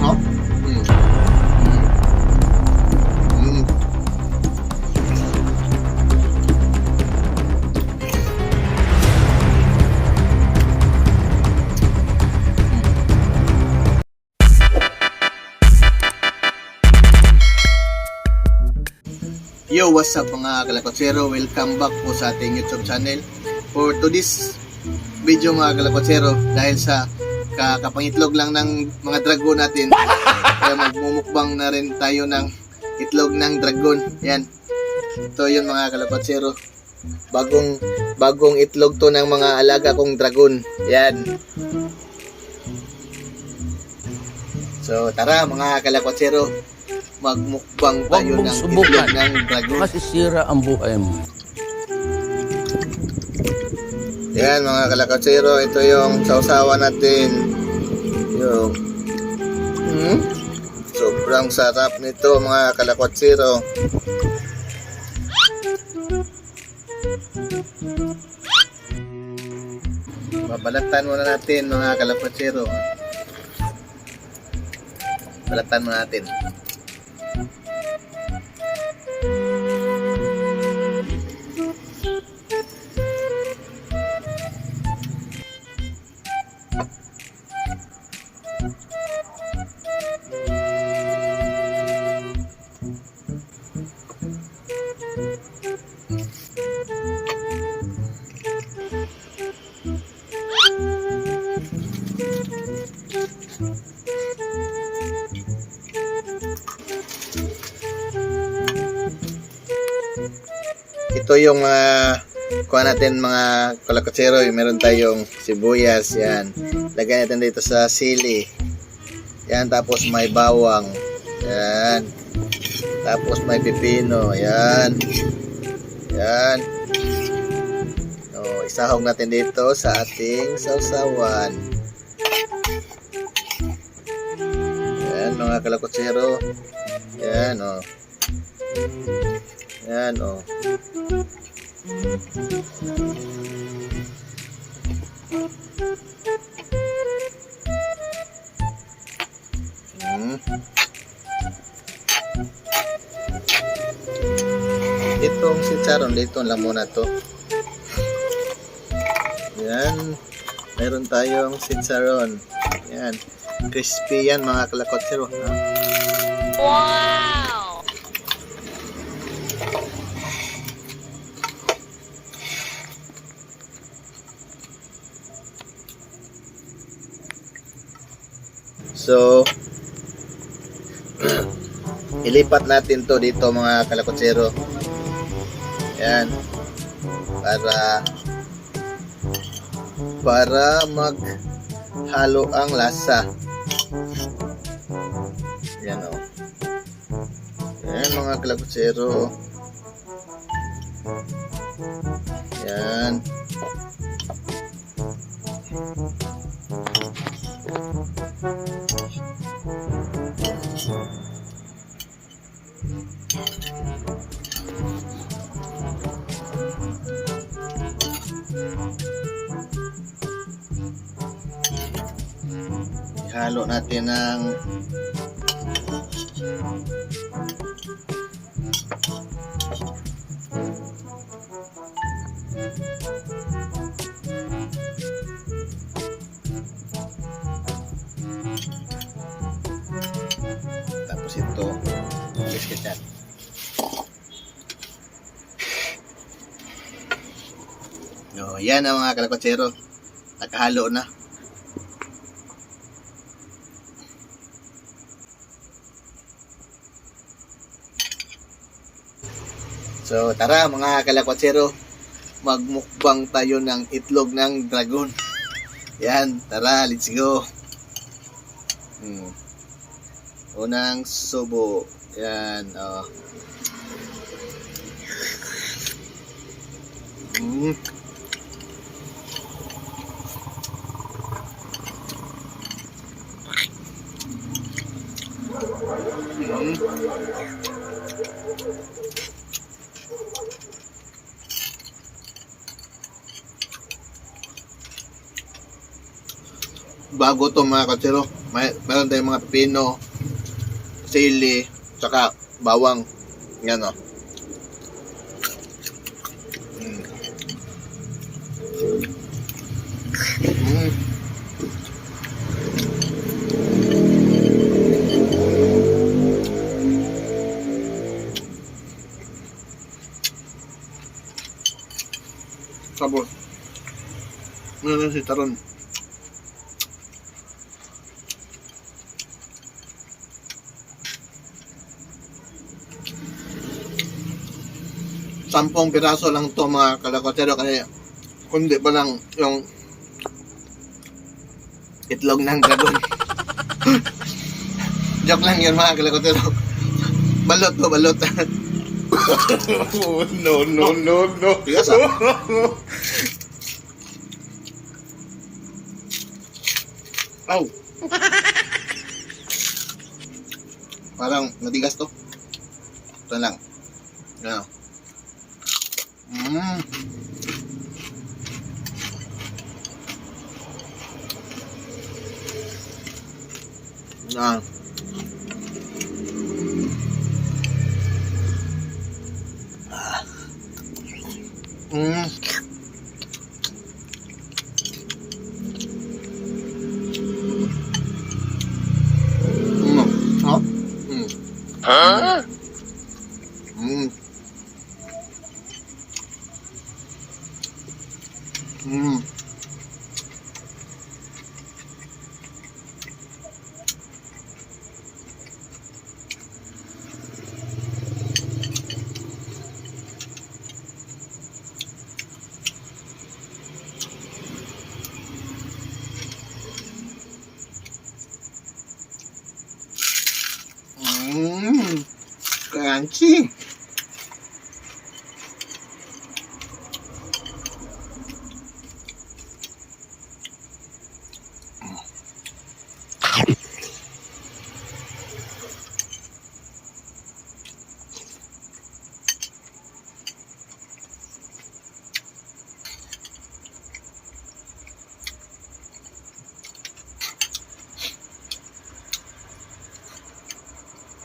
no? Yo, what's up mga kalakotsero? Welcome back po sa ating YouTube channel. For today's video mga kalakotsero, dahil sa kakapangitlog lang ng mga dragon natin, kaya magmumukbang na rin tayo ng itlog ng dragon. Yan. Ito yun mga kalakotsero. Bagong itlog to ng mga alaga kong dragon. Yan. So tara mga kalakotsero, magmukbang tayo ng itlog ng dragon. Masisira ang buhay mo. Yan mga kalakotsero, ito yung sausawan natin. Yung sobrang sarap nito mga kalakotsero. Babalatan muna natin mga kalakotsero. Balatan muna natin. Ito yung kuha natin mga kalakotsero, meron tayong sibuyas, yan. Lagay natin dito sa sili. Yan, tapos may bawang. Yan. Tapos may pipino, yan. Yan. O, isahog natin dito sa ating sausawan. Yan mga kalakotsero. Yan o. Yan o. Itong sitsaron dito lang muna to. Yan. Meron tayong sitsaron. Yan. Crispy yan mga kalakotsero. Wow! So, ilipat natin to dito mga kalakotsero. Yan. Para maghalo ang lasa. Yan o. Yan mga kalakotsero. Yan. Ihalo natin ng tapos ito biscuit yan. O, yan ang mga kalakotsero, nakahalo na. So tara mga kalakotsero, magmukbang tayo ng itlog ng dragon. Yan, tara, let's go. Unang subo. Yan, oh. Bago to mga katsero. Meron tayong mga pipino, sili, tsaka bawang. Yan o. Sabor. Ano si Taron? Sampung piraso lang to mga kalakotsero kasi kundi pa lang yung itlog ng dragon. Joke lang yun mga kalakotsero. Balot to, balot. No. Tigas ah. Aw. Parang matigas to. Ito lang. Yan. Yan. Huh? Crunchy.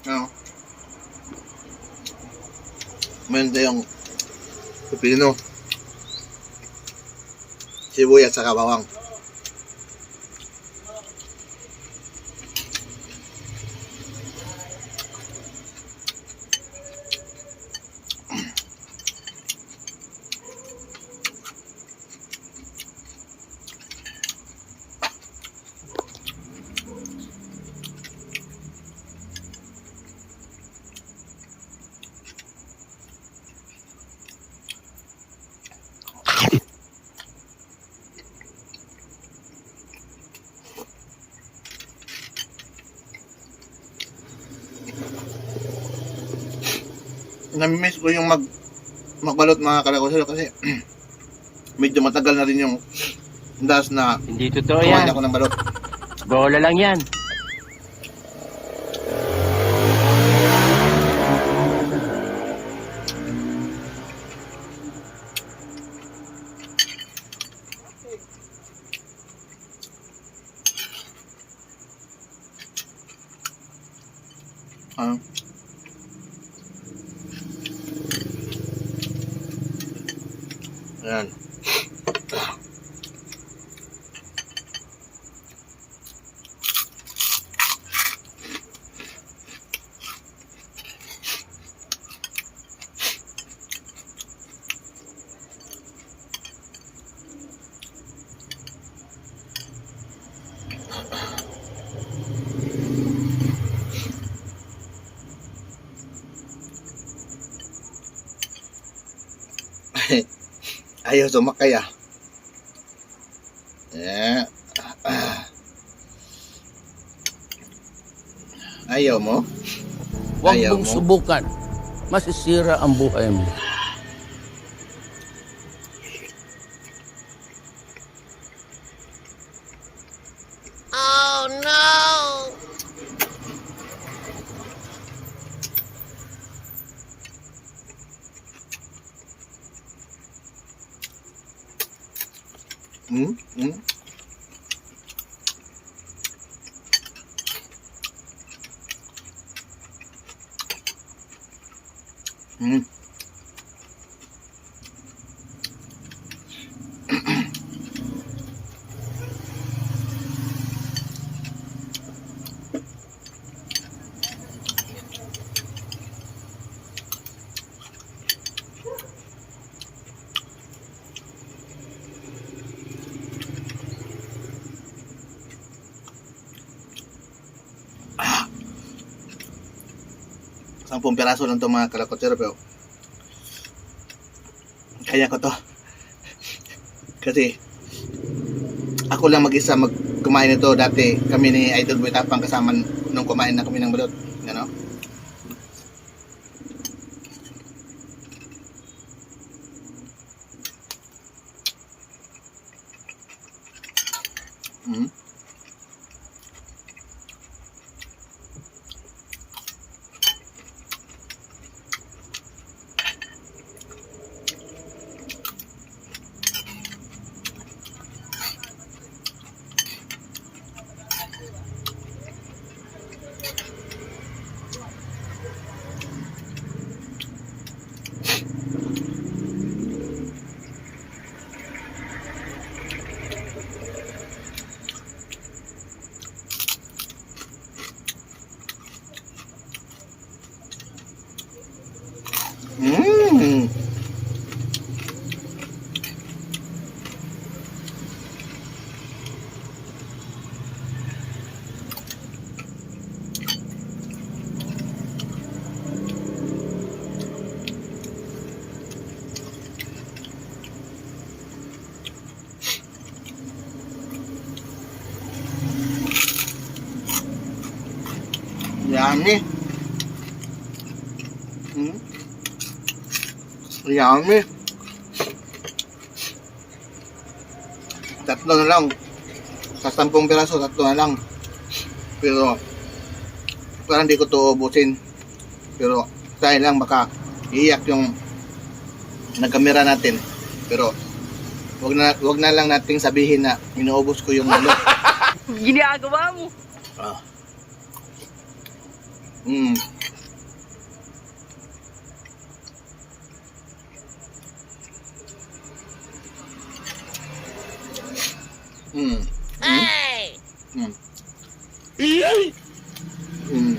No. Meron tayong pipino, sibuyas at bawang. Namimiss ko yung magbalot mga kalakosero kasi medyo matagal na rin yung das na Hindi totoo kumain yan. ako ng balot. Bola lang yan. Ah. Ayan. Ayaw sumakay ah. Yeah. Ayaw mo? Huwag Ayaw mong mo? subukan. Masisira ang buhay mo. Hmm. Sampung piraso lang to mga kalakotsero, pero kaya ko to. Kasi ako lang mag-isa kumain nito. Dati kami ni Idol Boy Tapang kasama nung kumain na kami ng balot. Ano? Hmm. Mm. Yummy. Mm. Yummy. Tatlo na lang. Sa 10 piraso, tatlo na lang. Pero parang hindi ko to ubusin. Pero dahil lang baka iiyak yung nagkamera natin. Pero wag na lang nating sabihin na inuubos ko yung balot. Ginagawa mo. Ah. Mm. Mm. Hey! Mm. Mm.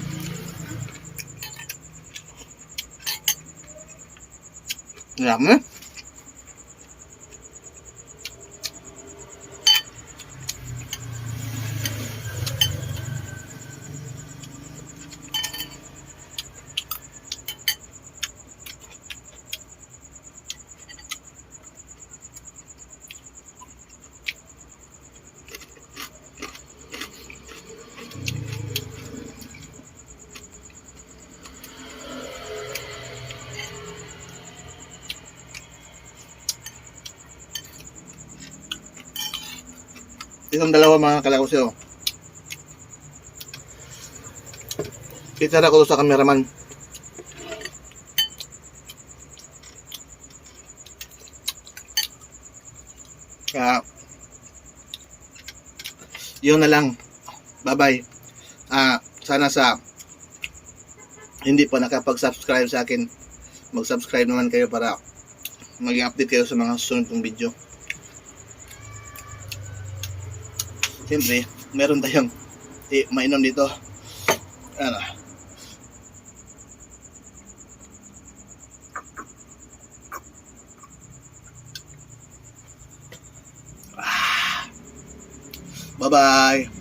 Yummy. Itong dalawa mga kalakosyo. Itara ko to sa cameraman. Kaya yun na lang. Bye-bye. Sana sa hindi pa nakapag-subscribe sa akin, mag-subscribe naman kayo para maging update kayo sa mga susunod kong video. Siyempre, meron tayong mainom dito. Ano? Bye-bye.